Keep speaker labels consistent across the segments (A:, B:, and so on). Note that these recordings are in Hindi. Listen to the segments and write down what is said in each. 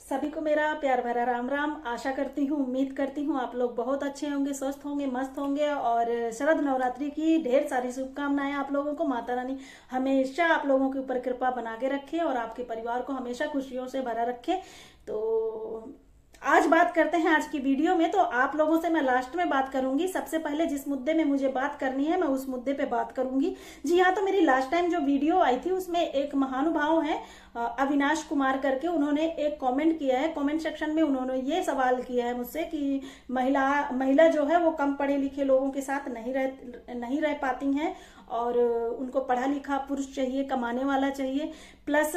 A: सभी को मेरा प्यार भरा राम राम। आशा करती हूँ, उम्मीद करती हूँ आप लोग बहुत अच्छे होंगे, स्वस्थ होंगे, मस्त होंगे। और शरद नवरात्रि की ढेर सारी शुभकामनाएं आप लोगों को। माता रानी हमेशा आप लोगों के ऊपर कृपा बना के रखे और आपके परिवार को हमेशा खुशियों से भरा रखे। तो आज बात करते हैं आज की वीडियो में। तो आप लोगों से मैं लास्ट में बात करूंगी। सबसे पहले जिस मुद्दे में मुझे बात करनी है मैं उस मुद्दे पे बात करूंगी। जी हाँ, तो मेरी लास्ट टाइम जो वीडियो आई थी उसमें एक महानुभाव है अविनाश कुमार करके, उन्होंने एक कमेंट किया है। कमेंट सेक्शन में उन्होंने ये सवाल किया है मुझसे कि महिला जो है वो कम पढ़े लिखे लोगों के साथ नहीं रह पाती हैं और उनको पढ़ा लिखा पुरुष चाहिए, कमाने वाला चाहिए। प्लस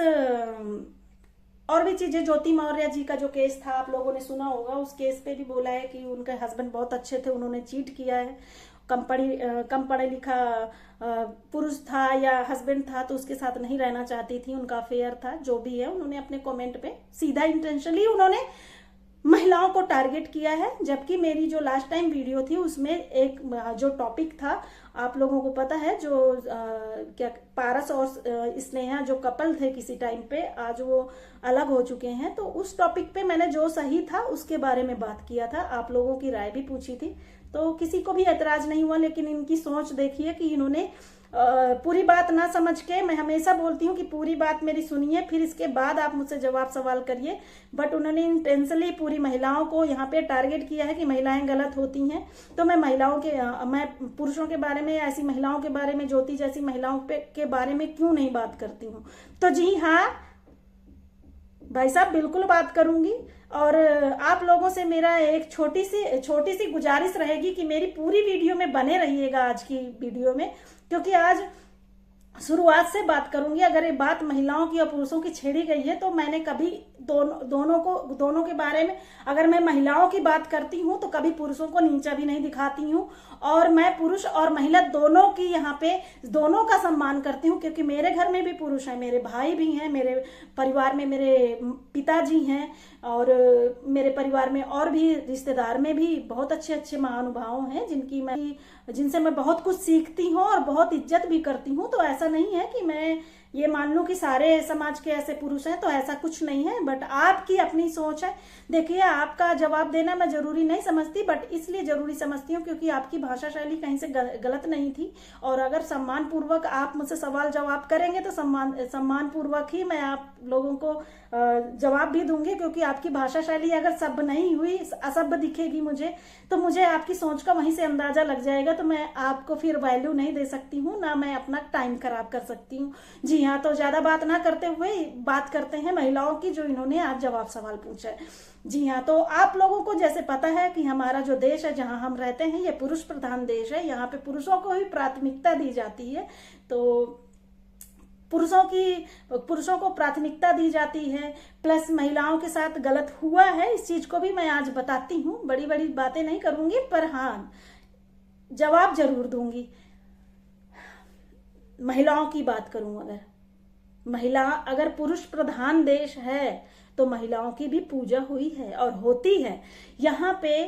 A: और भी चीजें, ज्योति मौर्य जी का जो केस था आप लोगों ने सुना होगा, उस केस पे भी बोला है कि उनके हस्बैंड बहुत अच्छे थे, उन्होंने चीट किया है। कम पढ़े लिखा पुरुष था या हस्बैंड था तो उसके साथ नहीं रहना चाहती थी, उनका अफेयर था। जो भी है, उन्होंने अपने कमेंट पे सीधा इंटेंशनली उन्होंने महिलाओं को टारगेट किया है। जबकि मेरी जो लास्ट टाइम वीडियो थी उसमें एक जो टॉपिक था, आप लोगों को पता है, जो क्या पारस और स्नेहा जो कपल थे किसी टाइम पे, आज वो अलग हो चुके हैं। तो उस टॉपिक पे मैंने जो सही था उसके बारे में बात किया था, आप लोगों की राय भी पूछी थी। तो किसी को भी ऐतराज नहीं हुआ, लेकिन इनकी सोच देखिए कि इन्होंने पूरी बात ना समझ के, मैं हमेशा बोलती हूँ कि पूरी बात मेरी सुनिए फिर इसके बाद आप मुझसे जवाब सवाल करिए। बट उन्होंने इंटेंशनली पूरी महिलाओं को यहाँ पे टारगेट किया है कि महिलाएं गलत होती हैं। तो मैं पुरुषों के बारे में, ऐसी महिलाओं के बारे में, ज्योति जैसी महिलाओं के बारे में क्यों नहीं बात करती हूँ। तो जी हाँ भाई साहब, बिल्कुल बात करूंगी। और आप लोगों से मेरा एक छोटी सी गुजारिश रहेगी कि मेरी पूरी वीडियो में बने रहिएगा आज की वीडियो में, क्योंकि आज शुरुआत से बात करूंगी। अगर ये बात महिलाओं की और पुरुषों की छेड़ी गई है तो मैंने कभी दोनों के बारे में, अगर मैं महिलाओं की बात करती हूँ तो कभी पुरुषों को नीचा भी नहीं दिखाती हूँ। और मैं पुरुष और महिला दोनों की यहाँ पे दोनों का सम्मान करती हूँ, क्योंकि मेरे घर में भी पुरुष हैं, मेरे भाई भी हैं, मेरे परिवार में मेरे पिताजी हैं और मेरे परिवार में और भी रिश्तेदार में भी बहुत अच्छे अच्छे महानुभाव हैं जिनसे मैं बहुत कुछ सीखती हूँ और बहुत इज्जत भी करती हूँ। तो ऐसा नहीं है कि मैं ये मान लूं कि सारे समाज के ऐसे पुरुष हैं, तो ऐसा कुछ नहीं है। बट आपकी अपनी सोच है। देखिए, आपका जवाब देना मैं जरूरी नहीं समझती, बट इसलिए जरूरी समझती हूँ क्योंकि आपकी भाषा शैली कहीं से गलत नहीं थी। और अगर सम्मान पूर्वक आप मुझसे सवाल जवाब करेंगे तो सम्मान पूर्वक ही मैं आप लोगों को जवाब भी दूंगी, क्योंकि आपकी भाषा शैली अगर सभ्य नहीं हुई, असभ्य दिखेगी मुझे, तो मुझे आपकी सोच का वहीं से अंदाजा लग जाएगा। तो मैं आपको फिर वैल्यू नहीं दे सकती हूँ, ना मैं अपना टाइम खराब कर सकती हूँ। जी हाँ, तो ज्यादा बात ना करते हुए बात करते हैं महिलाओं की, जो इन्होंने आज जवाब सवाल पूछा है। जी हाँ, तो आप लोगों को जैसे पता है कि हमारा जो देश है जहां हम रहते हैं, ये पुरुष प्रधान देश है। यहाँ पे पुरुषों को ही प्राथमिकता दी जाती है। तो पुरुषों को प्राथमिकता दी जाती है। प्लस महिलाओं के साथ गलत हुआ है, इस चीज को भी मैं आज बताती हूँ। बड़ी बड़ी बातें नहीं करूंगी, पर हाँ जवाब जरूर दूंगी। महिलाओं की बात करूं, अगर पुरुष प्रधान देश है तो महिलाओं की भी पूजा हुई है और होती है। यहाँ पे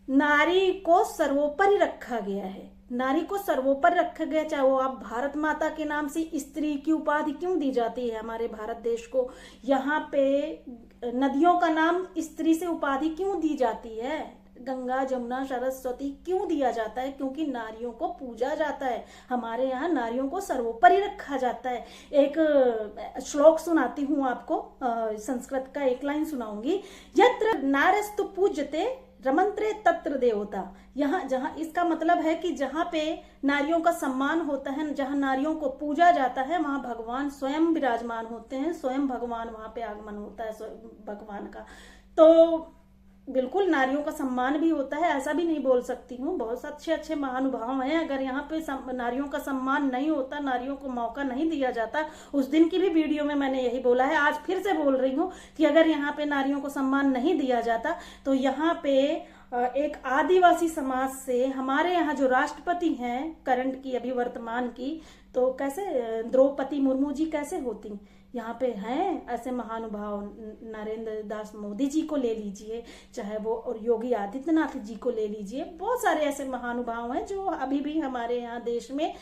A: नारी को सर्वोपरि रखा गया है, नारी को सर्वोपरि रखा गया। चाहे वो आप भारत माता के नाम से स्त्री की उपाधि क्यों दी जाती है हमारे भारत देश को, यहाँ पे नदियों का नाम स्त्री से उपाधि क्यों दी जाती है, गंगा जमुना सरस्वती क्यों दिया जाता है, क्योंकि नारियों को पूजा जाता है। हमारे यहाँ नारियों को सर्वोपरि रखा जाता है। एक श्लोक सुनाती हूँ आपको, संस्कृत का एक लाइन सुनाऊंगी। यत्र नारस्तु पूज्यते रमंत्रे तत्र देवता। जहाँ इसका मतलब है कि जहाँ पे नारियों का सम्मान होता है, जहाँ नारियों को पूजा जाता है, वहां भगवान स्वयं विराजमान होते हैं, स्वयं भगवान वहां पे आगमन होता है भगवान का। तो बिल्कुल नारियों का सम्मान भी होता है, ऐसा भी नहीं बोल सकती हूँ। बहुत अच्छे अच्छे महानुभाव हैं। अगर यहाँ पे नारियों का सम्मान नहीं होता, नारियों को मौका नहीं दिया जाता, उस दिन की भी वीडियो में मैंने यही बोला है, आज फिर से बोल रही हूँ कि अगर यहाँ पे नारियों को सम्मान नहीं दिया जाता तो यहाँ पे एक आदिवासी समाज से हमारे यहाँ जो राष्ट्रपति हैं करंट की, अभी वर्तमान की, तो कैसे द्रौपदी मुर्मू जी कैसे होती। यहाँ पे हैं ऐसे महानुभाव, नरेंद्र दास मोदी जी को ले लीजिए, चाहे वो और योगी आदित्यनाथ जी को ले लीजिए, बहुत सारे ऐसे महानुभाव हैं जो अभी भी हमारे यहाँ देश में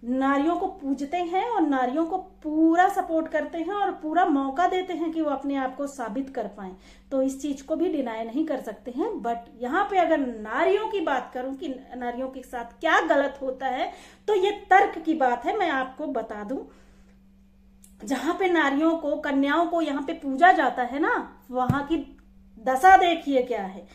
A: नारियों को पूजते हैं और नारियों को पूरा सपोर्ट करते हैं और पूरा मौका देते हैं कि वो अपने आप को साबित कर पाए। तो इस चीज को भी डिनाई नहीं कर सकते हैं। बट यहाँ पे अगर नारियों की बात करूं कि नारियों के साथ क्या गलत होता है, तो ये तर्क की बात है। मैं आपको बता दूं, जहां पे नारियों को, कन्याओं को यहाँ पे पूजा जाता है ना, वहां की दशा देखिए क्या है।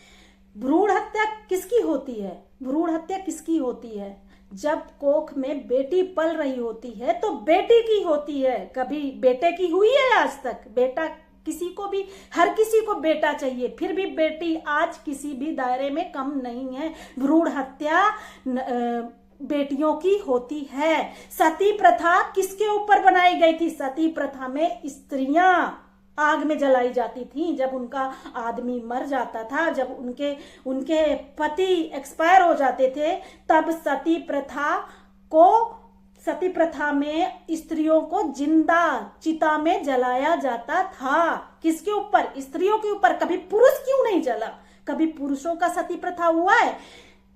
A: भ्रूण हत्या किसकी होती है? भ्रूण हत्या किसकी होती है? जब कोख में बेटी पल रही होती है तो बेटी की होती है। कभी बेटे की हुई है आज तक? बेटा किसी को भी, हर किसी को बेटा चाहिए, फिर भी बेटी आज किसी भी दायरे में कम नहीं है। भ्रूण हत्या बेटियों की होती है। सती प्रथा किसके ऊपर बनाई गई थी? सती प्रथा में स्त्रियां आग में जलाई जाती थी। जब उनका आदमी मर जाता था, जब उनके पति एक्सपायर हो जाते थे, तब सती प्रथा में स्त्रियों को जिंदा चिता में जलाया जाता था। किसके ऊपर? स्त्रियों के ऊपर। कभी पुरुष क्यों नहीं जला? कभी पुरुषों का सती प्रथा हुआ है?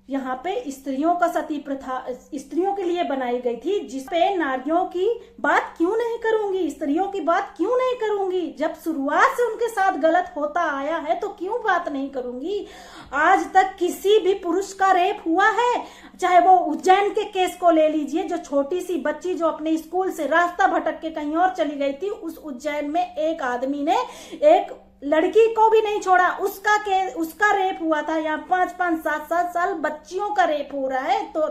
A: यहाँ पे स्त्रियों का सती प्रथा स्त्रियों के लिए बनाई गई थी, जिसपे नारियों की बात क्यों नहीं करूंगी, स्त्रियों की बात क्यों नहीं करूंगी? जब शुरुआत से उनके साथ गलत होता आया है तो क्यों बात नहीं करूंगी? आज तक किसी भी पुरुष का रेप हुआ है? चाहे वो उज्जैन के केस को ले लीजिए, जो छोटी सी बच्ची जो अपने स्कूल से रास्ता भटक के कहीं और चली गई थी, उस उज्जैन में एक आदमी ने एक लड़की को भी नहीं छोड़ा। उसका रेप हुआ था। यहाँ 5-5, 7-7 साल बच्चियों का रेप हो रहा है। तो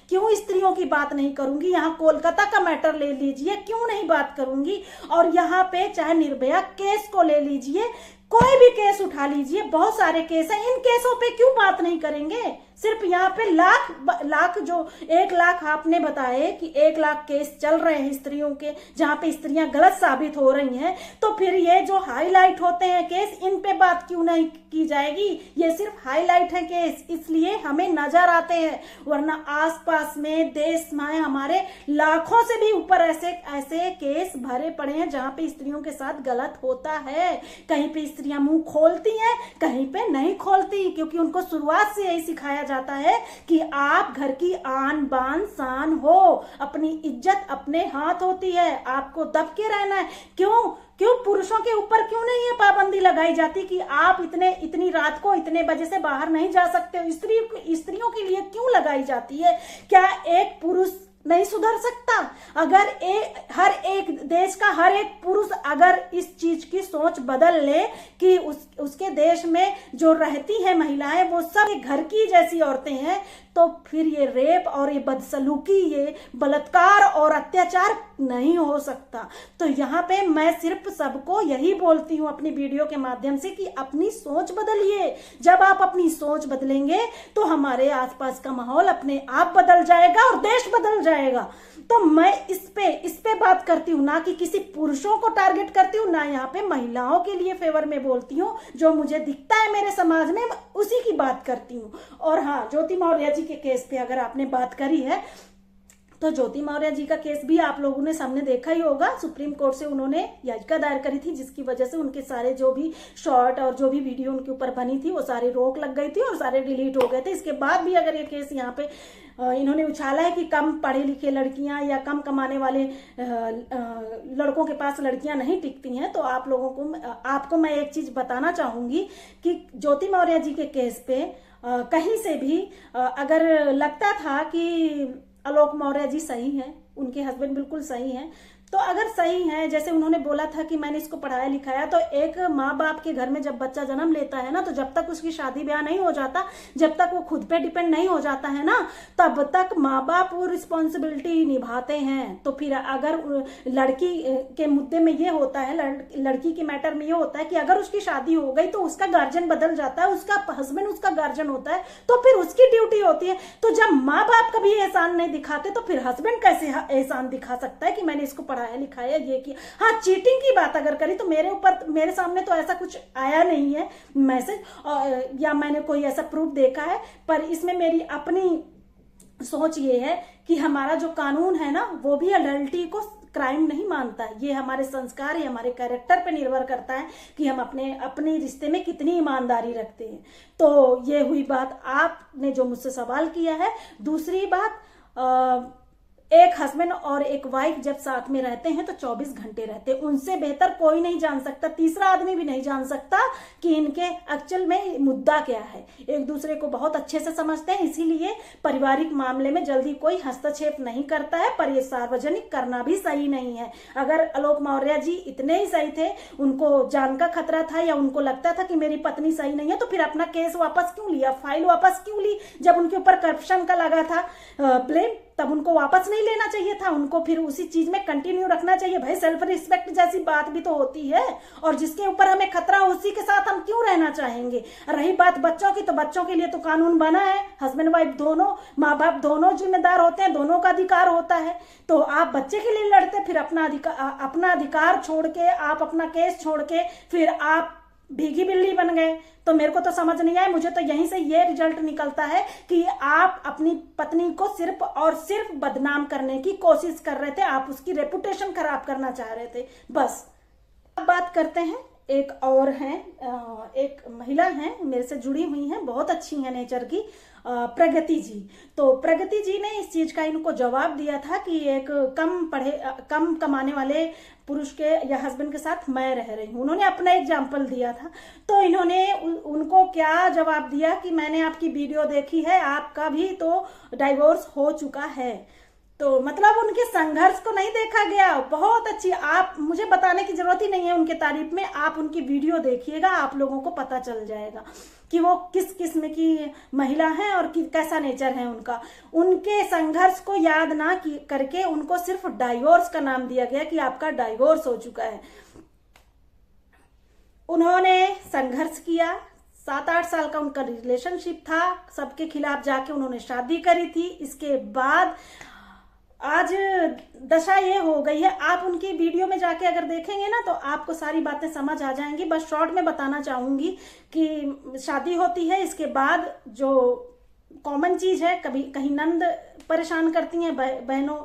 A: क्यों स्त्रियों की बात नहीं करूंगी? यहाँ कोलकाता का मैटर ले लीजिए, क्यों नहीं बात करूंगी? और यहाँ पे चाहे निर्भया केस को ले लीजिए, कोई भी केस उठा लीजिए, बहुत सारे केस हैं, इन केसों पे क्यों बात नहीं करेंगे? सिर्फ यहाँ पे लाख जो 1 लाख आपने बताए कि 1 लाख केस चल रहे हैं स्त्रियों के, जहाँ पे स्त्रियां गलत साबित हो रही हैं, तो फिर ये जो हाईलाइट होते हैं केस, इन पे बात क्यों नहीं की जाएगी? ये सिर्फ हाईलाइट है केस, इसलिए हमें नजर आते हैं, वरना आसपास में देश में हमारे लाखों से भी ऊपर ऐसे केस भरे पड़े हैं जहाँ पे स्त्रियों के साथ गलत होता है। कहीं पे स्त्रियां मुंह खोलती हैं, कहीं पे नहीं खोलती, क्योंकि उनको शुरुआत से यही सिखाया जाता है कि आप घर की आन बान शान हो, अपनी इज्जत अपने हाथ होती है, आपको दब के रहना है। क्यों पुरुषों के ऊपर क्यों नहीं है पाबंदी लगाई जाती कि आप इतनी रात को इतने बजे से बाहर नहीं जा सकते? स्त्रियों के लिए क्यों लगाई जाती है? क्या एक पुरुष नहीं सुधर सकता? अगर हर एक देश का हर एक पुरुष अगर इस चीज की सोच बदल ले कि उसके देश में जो रहती है महिलाएं वो सब घर की जैसी औरतें हैं, तो फिर ये रेप और ये बदसलूकी, ये बलात्कार और अत्याचार नहीं हो सकता। तो यहाँ पे मैं सिर्फ सबको यही बोलती हूँ अपनी वीडियो के माध्यम से कि अपनी सोच बदलिए। जब आप अपनी सोच बदलेंगे तो हमारे आसपास का माहौल अपने आप बदल जाएगा और देश बदल जाएगा। तो मैं इस पे बात करती हूँ, ना कि किसी पुरुषों को टारगेट करती हूँ, ना यहाँ पे महिलाओं के लिए फेवर में बोलती हूँ। जो मुझे दिखता है मेरे समाज में उसी की बात करती हूँ। और हाँ, ज्योति मौर्य जी के केस पे अगर आपने बात करी है, तो ज्योति मौर्य जी का केस भी आप लोगों ने सामने देखा ही होगा। सुप्रीम कोर्ट से उन्होंने याचिका दायर करी थी, जिसकी वजह से उनके सारे जो भी शॉर्ट और जो भी वीडियो उनके ऊपर बनी थी वो सारी रोक लग गई थी और सारे डिलीट हो गए थे। इसके बाद भी अगर ये केस यहाँ पे इन्होंने उछाला है कि कम पढ़े लिखे लड़कियां या कम कमाने वाले लड़कों के पास लड़कियां नहीं टिकती हैं, तो आपको मैं एक चीज बताना चाहूंगी कि ज्योति मौर्य जी के केस पे कहीं से भी अगर लगता था कि आलोक मौर्य जी सही हैं, उनके हस्बैंड बिल्कुल सही हैं, तो अगर सही है, जैसे उन्होंने बोला था कि मैंने इसको पढ़ाया लिखाया, तो एक माँ बाप के घर में जब बच्चा जन्म लेता है ना, तो जब तक उसकी शादी ब्याह नहीं हो जाता, जब तक वो खुद पे डिपेंड नहीं हो जाता है ना, तब तक माँ बाप वो रिस्पॉन्सिबिलिटी निभाते हैं। तो फिर अगर लड़की के मुद्दे में ये होता है, लड़की के मैटर में ये होता है कि अगर उसकी शादी हो गई तो उसका गार्जियन बदल जाता है, उसका हस्बैंड उसका गार्जियन होता है, तो फिर उसकी ड्यूटी होती है। तो जब माँ बाप कभी एहसान नहीं दिखाते, तो फिर हस्बैंड कैसे एहसान दिखा सकता है कि मैंने इसको पढ़ाया लिखाया, ये किया। हाँ, चीटिंग की बात अगर करी तो मेरे सामने तो ऐसा कुछ आया नहीं है मैसेज या मैंने कोई ऐसा प्रूफ देखा है, पर इसमें मेरी अपनी सोच ये है कि हमारा जो कानून है ना, वो भी अडल्टी को क्राइम नहीं मानता है। ये हमारे संस्कार, ये हमारे कैरेक्टर पे निर्भर करता है कि हम अपने रिश्ते में कितनी ईमानदारी रखते हैं। तो ये हुई बात आपने जो मुझसे सवाल किया है। दूसरी बात, एक हस्बैंड और एक वाइफ जब साथ में रहते हैं तो 24 घंटे रहते हैं। उनसे बेहतर कोई नहीं जान सकता, तीसरा आदमी भी नहीं जान सकता कि इनके एक्चुअल में मुद्दा क्या है। एक दूसरे को बहुत अच्छे से समझते हैं, इसीलिए पारिवारिक मामले में जल्दी कोई हस्तक्षेप नहीं करता है, पर ये सार्वजनिक करना भी सही नहीं है। अगर आलोक मौर्य जी इतने ही सही थे, उनको जान का खतरा था या उनको लगता था कि मेरी पत्नी सही नहीं है, तो फिर अपना केस वापस क्यों लिया, फाइल वापस क्यों ली? जब उनके ऊपर करप्शन का लगा था ब्लेम, तब उनको वापस नहीं लेना चाहिए था, उनको फिर उसी चीज में कंटिन्यू रखना चाहिए। भाई सेल्फ रिस्पेक्ट जैसी बात भी तो होती है, और जिसके ऊपर हमें खतरा उसी के साथ हम क्यों रहना चाहेंगे। रही बात बच्चों की, तो बच्चों के लिए तो कानून बना है, हस्बैंड वाइफ दोनों, माँ बाप दोनों जिम्मेदार होते हैं, दोनों का अधिकार होता है। तो आप बच्चे के लिए लड़ते, फिर अपना अधिकार छोड़ के, आप अपना केस छोड़ के फिर आप भीगी बिल्ली बन गए। तो मेरे को तो समझ नहीं आया। मुझे तो यहीं से ये रिजल्ट निकलता है कि आप अपनी पत्नी को सिर्फ और सिर्फ बदनाम करने की कोशिश कर रहे थे, आप उसकी रेपुटेशन खराब करना चाह रहे थे, बस। अब बात करते हैं, एक और हैं, एक महिला हैं मेरे से जुड़ी हुई हैं, बहुत अच्छी हैं नेचर की, प्रगति जी। तो प्रगति जी ने इस चीज का इनको जवाब दिया था कि एक कम कमाने वाले पुरुष के या हस्बैंड के साथ मैं रह रही हूँ। उन्होंने अपना एग्जाम्पल दिया था, तो इन्होंने उनको क्या जवाब दिया कि मैंने आपकी वीडियो देखी है, आपका भी तो डाइवोर्स हो चुका है। तो मतलब उनके संघर्ष को नहीं देखा गया। बहुत अच्छी, आप मुझे बताने की जरूरत ही नहीं है उनके तारीफ में, आप उनकी वीडियो देखिएगा, आप लोगों को पता चल जाएगा कि वो किस किस्म की महिला है और कैसा नेचर है उनका। उनके संघर्ष को याद ना करके उनको सिर्फ डाइवोर्स का नाम दिया गया कि आपका डाइवोर्स हो चुका है। उन्होंने संघर्ष किया, 7-8 साल का उनका रिलेशनशिप था, सबके खिलाफ जाके उन्होंने शादी करी थी। इसके बाद आज दशा ये हो गई है। आप उनकी वीडियो में जाके अगर देखेंगे ना तो आपको सारी बातें समझ आ जाएंगी। बस शॉर्ट में बताना चाहूंगी कि शादी होती है, इसके बाद जो कॉमन चीज है, कभी कहीं नंद परेशान करती हैं बहनों,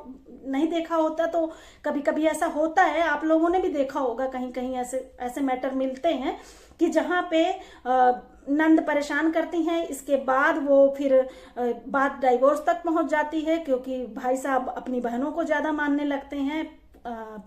A: नहीं देखा होता तो कभी कभी ऐसा होता है, आप लोगों ने भी देखा होगा, कहीं कहीं ऐसे मैटर मिलते हैं कि जहाँ पे नंद परेशान करती हैं, इसके बाद वो फिर बात डाइवोर्स तक पहुंच जाती है, क्योंकि भाई साहब अपनी बहनों को ज्यादा मानने लगते हैं,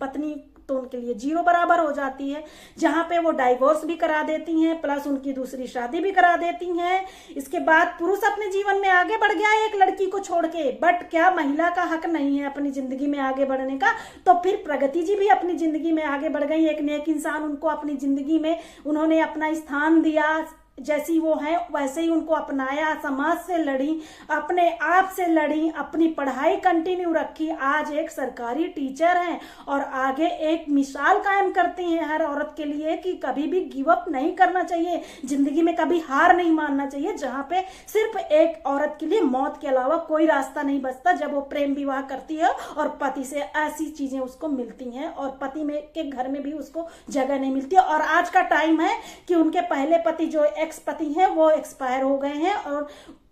A: पत्नी तो उनके लिए जीरो बराबर हो जाती है, जहां पे वो डाइवोर्स भी करा देती हैं, प्लस उनकी दूसरी शादी भी करा देती हैं। इसके बाद पुरुष अपने जीवन में आगे बढ़ गया एक लड़की को छोड़ के, बट क्या महिला का हक नहीं है अपनी जिंदगी में आगे बढ़ने का? तो फिर प्रगति जी भी अपनी जिंदगी में आगे बढ़ गई, एक नेक इंसान, उनको अपनी जिंदगी में उन्होंने अपना स्थान दिया, जैसी वो है वैसे ही उनको अपनाया, समाज से लड़ी, अपने आप से लड़ी, अपनी पढ़ाई कंटिन्यू रखी, आज एक सरकारी टीचर हैं और आगे एक मिसाल कायम करती हैं हर औरत के लिए कि कभी भी गिव अप नहीं करना चाहिए, जिंदगी में कभी हार नहीं मानना चाहिए। जहां पे सिर्फ एक औरत के लिए मौत के अलावा कोई रास्ता नहीं बचता जब वो प्रेम विवाह करती है और पति से ऐसी चीजें उसको मिलती हैं और पति में के घर में भी उसको जगह नहीं मिलती। और आज का टाइम है कि उनके पहले पति जो एक्स पति हैं वो एक्सपायर हो गए हैं, और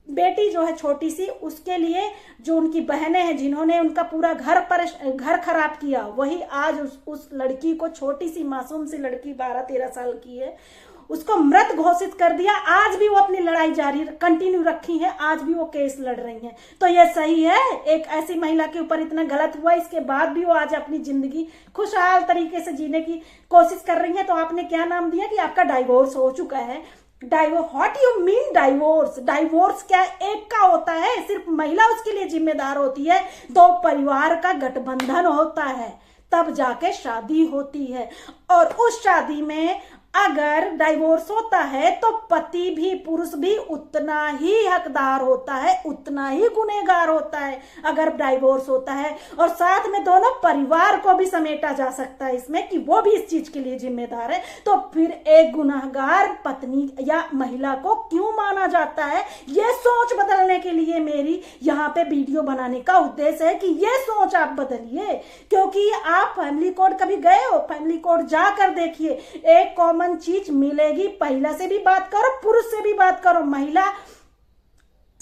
A: बेटी जो है छोटी सी, उसके लिए जो उनकी बहनें हैं जिन्होंने उनका पूरा घर खराब किया, वही आज उस लड़की को, छोटी सी मासूम सी लड़की 12-13 साल की है, उसको मृत घोषित कर दिया। आज भी वो अपनी लड़ाई जारी कंटिन्यू रखी है, आज भी वो केस लड़ रही हैं। तो ये सही है? एक ऐसी महिला के ऊपर इतना गलत हुआ, इसके बाद भी वो आज अपनी जिंदगी खुशहाल तरीके से जीने की कोशिश कर रही है। तो आपने क्या नाम दिया कि आपका डाइवोर्स हो चुका है। What you mean divorce? Divorce क्या एक का होता है? सिर्फ महिला उसके लिए जिम्मेदार होती है? दो परिवार का गठबंधन होता है, तब जाके शादी होती है। और उस शादी में अगर डाइवोर्स होता है तो पति भी, पुरुष भी उतना ही हकदार होता है, उतना ही गुनहगार होता है अगर डाइवोर्स होता है। और साथ में दोनों परिवार को भी समेटा जा सकता है इसमें कि वो भी इस चीज के लिए जिम्मेदार है। तो फिर एक गुनहगार पत्नी या महिला को क्यों माना जाता है? ये सोच बदलने के लिए मेरी यहाँ पे वीडियो बनाने का उद्देश्य है कि ये सोच आप बदलिए। क्योंकि आप फैमिली कोड कभी गए हो? फैमिली कोड जाकर देखिए, एक कॉमन चीज मिलेगी। महिला से भी बात करो, पुरुष से भी बात करो, महिला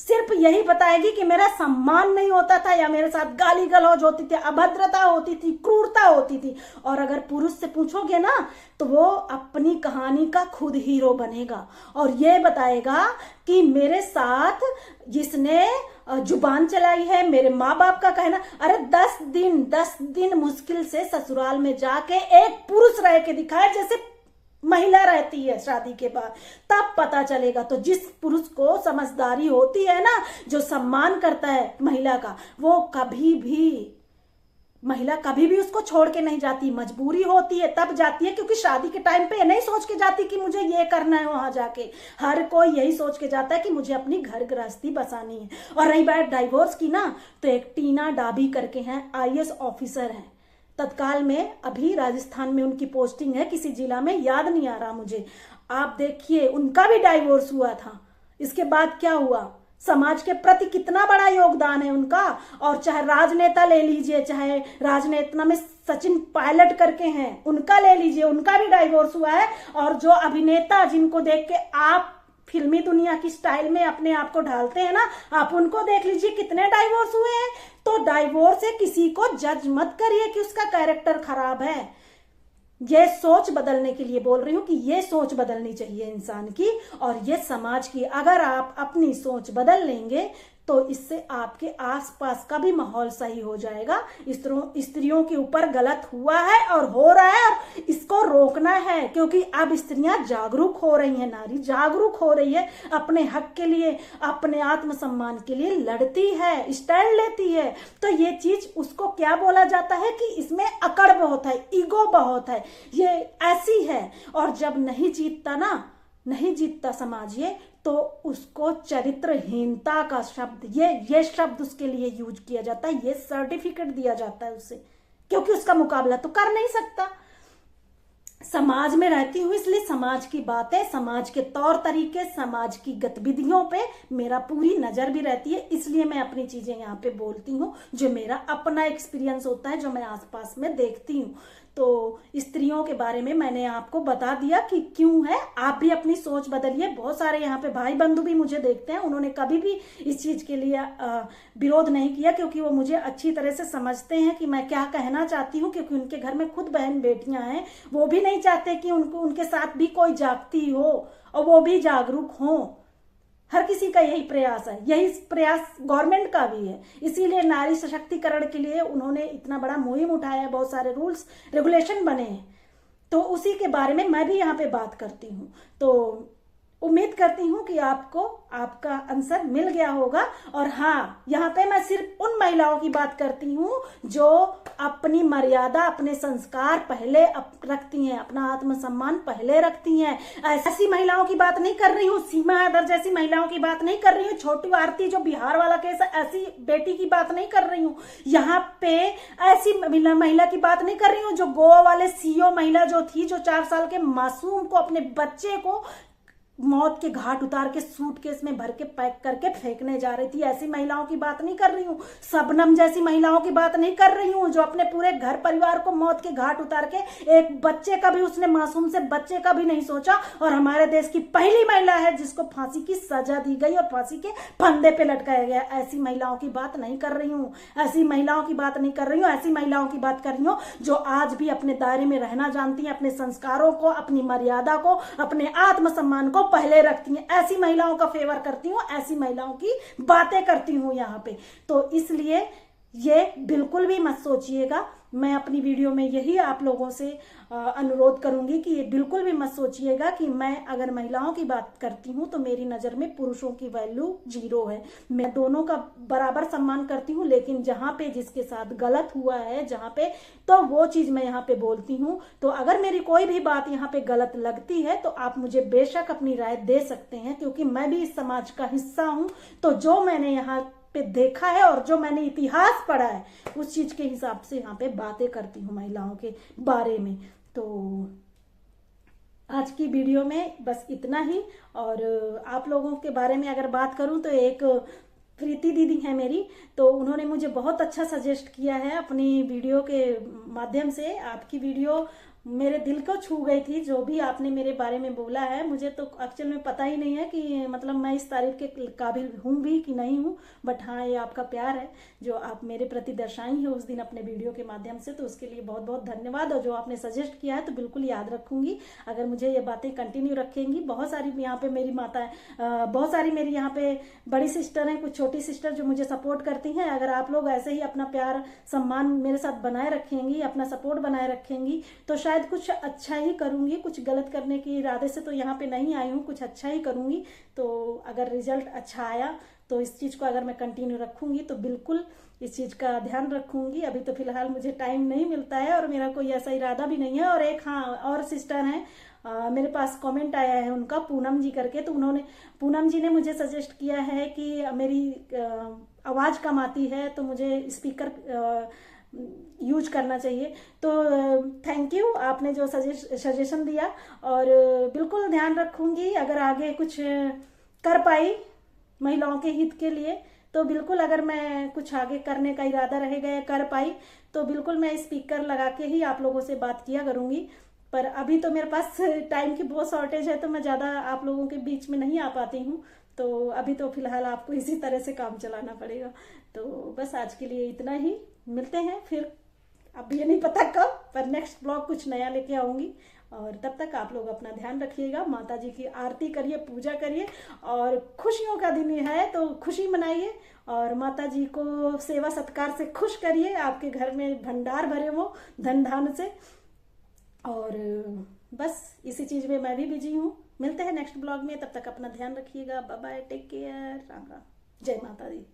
A: सिर्फ यही बताएगी कि मेरा सम्मान नहीं होता था, या मेरे साथ गाली गलौज होती थी, अभद्रता होती थी, क्रूरता होती थी। और अगर पुरुष से पूछोगे ना तो वो अपनी कहानी का खुद हीरो बनेगा और ये बताएगा कि मेरे साथ जिसने जुबान चलाई है, मेरे माँ बाप का कहना, अरे 10 दिन मुश्किल से ससुराल में जाके एक पुरुष रह के दिखाए जैसे महिला रहती है शादी के बाद, तब पता चलेगा। तो जिस पुरुष को समझदारी होती है ना, जो सम्मान करता है महिला का, वो महिला कभी भी उसको छोड़ के नहीं जाती। मजबूरी होती है तब जाती है, क्योंकि शादी के टाइम पे नहीं सोच के जाती कि मुझे ये करना है वहां जाके। हर कोई यही सोच के जाता है कि मुझे अपनी घर गृहस्थी बसानी है। और रही बात डाइवोर्स की ना, तो एक टीना डाबी करके हैं, IAS ऑफिसर हैं तत्काल में, अभी राजस्थान में उनकी पोस्टिंग है किसी जिला में, याद नहीं आ रहा मुझे। आप देखिए उनका भी डाइवोर्स हुआ था। इसके बाद क्या हुआ, समाज के प्रति कितना बड़ा योगदान है उनका। और चाहे राजनेता ले लीजिए, चाहे राजनेता में सचिन पायलट करके हैं, उनका ले लीजिए, उनका भी डाइवोर्स हुआ है। और जो अभिनेता जिनको देख के आप फिल्मी दुनिया की स्टाइल में अपने आप को ढालते हैं ना, आप उनको देख लीजिए कितने डाइवोर्स हुए हैं। तो डाइवोर्स से किसी को जज मत करिए कि उसका कैरेक्टर खराब है। ये सोच बदलने के लिए बोल रही हूं कि ये सोच बदलनी चाहिए इंसान की और ये समाज की। अगर आप अपनी सोच बदल लेंगे तो इससे आपके आसपास का भी माहौल सही हो जाएगा। स्त्रियों के ऊपर गलत हुआ है और हो रहा है और इसको रोकना है, क्योंकि अब स्त्रियां जागरूक हो रही हैं, नारी जागरूक हो रही है, अपने हक के लिए, अपने आत्मसम्मान के लिए लड़ती है, स्टैंड लेती है। तो ये चीज उसको क्या बोला जाता है कि इसमें अकड़ बहुत है, ईगो बहुत है, ये ऐसी है। और जब नहीं जीतता समाज ये, तो उसको चरित्रहीनता का शब्द, ये शब्द उसके लिए यूज किया जाता है, ये सर्टिफिकेट दिया जाता है उसे, क्योंकि उसका मुकाबला तो कर नहीं सकता। समाज में रहती हूं इसलिए समाज की बातें, समाज के तौर तरीके, समाज की गतिविधियों पे मेरा पूरी नजर भी रहती है। इसलिए मैं अपनी चीजें यहाँ पे बोलती हूँ, जो मेरा अपना एक्सपीरियंस होता है, जो मैं आसपास में देखती हूँ। तो स्त्रियों के बारे में मैंने आपको बता दिया कि क्यों है। आप भी अपनी सोच बदलिए। बहुत सारे यहाँ पे भाई बंधु भी मुझे देखते हैं, उन्होंने कभी भी इस चीज के लिए विरोध नहीं किया, क्योंकि वो मुझे अच्छी तरह से समझते हैं कि मैं क्या कहना चाहती हूँ। क्योंकि उनके घर में खुद बहन बेटियां हैं, वो भी नहीं चाहते कि उनके साथ भी कोई जागती हो और वो भी जागरूक हों। हर किसी का यही प्रयास है, यही प्रयास गवर्नमेंट का भी है। इसीलिए नारी सशक्तिकरण के लिए उन्होंने इतना बड़ा मुहिम उठाया है, बहुत सारे रूल्स रेगुलेशन बने हैं। तो उसी के बारे में मैं भी यहाँ पे बात करती हूँ। तो उम्मीद करती हूँ कि आपको आपका आंसर मिल गया होगा। और हाँ, यहाँ पे मैं सिर्फ उन महिलाओं की बात करती हूँ जो अपनी मर्यादा, अपने संस्कार पहले रखती हैं, अपना आत्मसम्मान पहले रखती हैं। ऐसी महिलाओं की बात नहीं कर रही हूँ, सीमा हैदर जैसी महिलाओं की बात नहीं कर रही हूँ, छोटी आरती जो बिहार वाला केस है, ऐसी बेटी की बात नहीं कर रही हूँ। यहाँ पे ऐसी महिला की बात नहीं कर रही हूँ जो गोवा वाले CEO महिला जो थी, जो 4 साल के मासूम को, अपने बच्चे को मौत के घाट उतार के सूटकेस में भर के पैक करके फेंकने जा रही थी। ऐसी महिलाओं की बात नहीं कर रही हूँ। शबनम जैसी महिलाओं की बात नहीं कर रही हूँ जो अपने पूरे घर परिवार को मौत के घाट उतार के, एक बच्चे का भी, उसने मासूम से बच्चे का भी नहीं सोचा, और हमारे देश की पहली महिला है जिसको फांसी की सजा दी गई और फांसी के फंदे पे लटकाया गया। ऐसी महिलाओं की बात नहीं कर रही हूँ, ऐसी महिलाओं की बात नहीं कर रही हूँ। ऐसी महिलाओं की बात कर रही हूँ जो आज भी अपने दायरे में रहना जानती हैं, अपने संस्कारों को, अपनी मर्यादा को, अपने आत्मसम्मान को पहले रखती हैं। ऐसी महिलाओं का फेवर करती हूँ, ऐसी महिलाओं की बातें करती हूँ यहाँ पे। तो इसलिए ये बिल्कुल भी मत सोचिएगा, मैं अपनी वीडियो में यही आप लोगों से अनुरोध करूंगी कि ये बिल्कुल भी मत सोचिएगा कि मैं अगर महिलाओं की बात करती हूँ तो मेरी नज़र में पुरुषों की वैल्यू 0 है। मैं दोनों का बराबर सम्मान करती हूँ, लेकिन जहाँ पे जिसके साथ गलत हुआ है, जहाँ पे, तो वो चीज़ मैं यहाँ पे बोलती हूँ। तो अगर मेरी कोई भी बात यहाँ पे गलत लगती है तो आप मुझे बेशक अपनी राय दे सकते हैं, क्योंकि मैं भी इस समाज का हिस्सा हूँ। तो जो मैंने यहाँ पे देखा है और जो मैंने इतिहास पढ़ा है, उस चीज के हिसाब से यहाँ पे बातें करती हूँ महिलाओं के बारे में। तो आज की वीडियो में बस इतना ही। और आप लोगों के बारे में अगर बात करूँ तो एक प्रीति दीदी है मेरी, तो उन्होंने मुझे बहुत अच्छा सजेस्ट किया है अपनी वीडियो के माध्यम से। आपकी वीडियो मेरे दिल को छू गई थी जो भी आपने मेरे बारे में बोला है। मुझे तो एक्चुअल में पता ही नहीं है कि मतलब मैं इस तारीफ के काबिल हूँ भी कि नहीं हूँ, बट हाँ ये आपका प्यार है जो आप मेरे प्रति दर्शाई है उस दिन अपने वीडियो के माध्यम से, तो उसके लिए बहुत बहुत धन्यवाद। और जो आपने सजेस्ट किया है तो बिल्कुल याद रखूंगी, अगर मुझे ये बातें कंटिन्यू रखेंगी। बहुत सारी यहाँ पे मेरी माता बहुत सारी मेरी यहाँ पे बड़ी सिस्टर हैं, कुछ छोटी सिस्टर जो मुझे सपोर्ट करती हैं। अगर आप लोग ऐसे ही अपना प्यार सम्मान मेरे साथ बनाए रखेंगी, अपना सपोर्ट बनाए रखेंगी, तो शायद कुछ अच्छा ही करूंगी। कुछ गलत करने के इरादे से तो यहाँ पे नहीं आई हूँ, कुछ अच्छा ही करूंगी। तो अगर रिजल्ट अच्छा आया तो इस चीज को अगर मैं कंटिन्यू रखूंगी तो बिल्कुल इस चीज का ध्यान रखूंगी। अभी तो फिलहाल मुझे टाइम नहीं मिलता है और मेरा कोई ऐसा इरादा भी नहीं है। और एक हाँ और सिस्टर है, मेरे पास कमेंट आया है उनका, पूनम जी करके, तो उन्होंने पूनम जी ने मुझे सजेस्ट किया है कि मेरी आवाज कम आती है तो मुझे स्पीकर यूज करना चाहिए। तो थैंक यू, आपने जो सजेशन दिया, और बिल्कुल ध्यान रखूंगी। अगर आगे कुछ कर पाई महिलाओं के हित के लिए तो बिल्कुल, अगर मैं कुछ आगे करने का इरादा रहेगा या कर पाई तो बिल्कुल मैं स्पीकर लगा के ही आप लोगों से बात किया करूंगी। पर अभी तो मेरे पास टाइम की बहुत शॉर्टेज है तो मैं ज़्यादा आप लोगों के बीच में नहीं आ पाती हूँ। तो अभी तो फिलहाल आपको इसी तरह से काम चलाना पड़ेगा। तो बस आज के लिए इतना ही, मिलते हैं फिर। अब ये नहीं पता कब, पर नेक्स्ट ब्लॉग कुछ नया लेके आऊंगी। और तब तक आप लोग अपना ध्यान रखिएगा, माता जी की आरती करिए, पूजा करिए, और खुशियों का दिन है तो खुशी मनाइए और माता जी को सेवा सत्कार से खुश करिए। आपके घर में भंडार भरे वो धन धान से। और बस इसी चीज में मैं भी बिजी हूँ। मिलते हैं नेक्स्ट ब्लॉग में, तब तक अपना ध्यान रखिएगा। Bye bye, take care, Ram Ram, जय माता दी।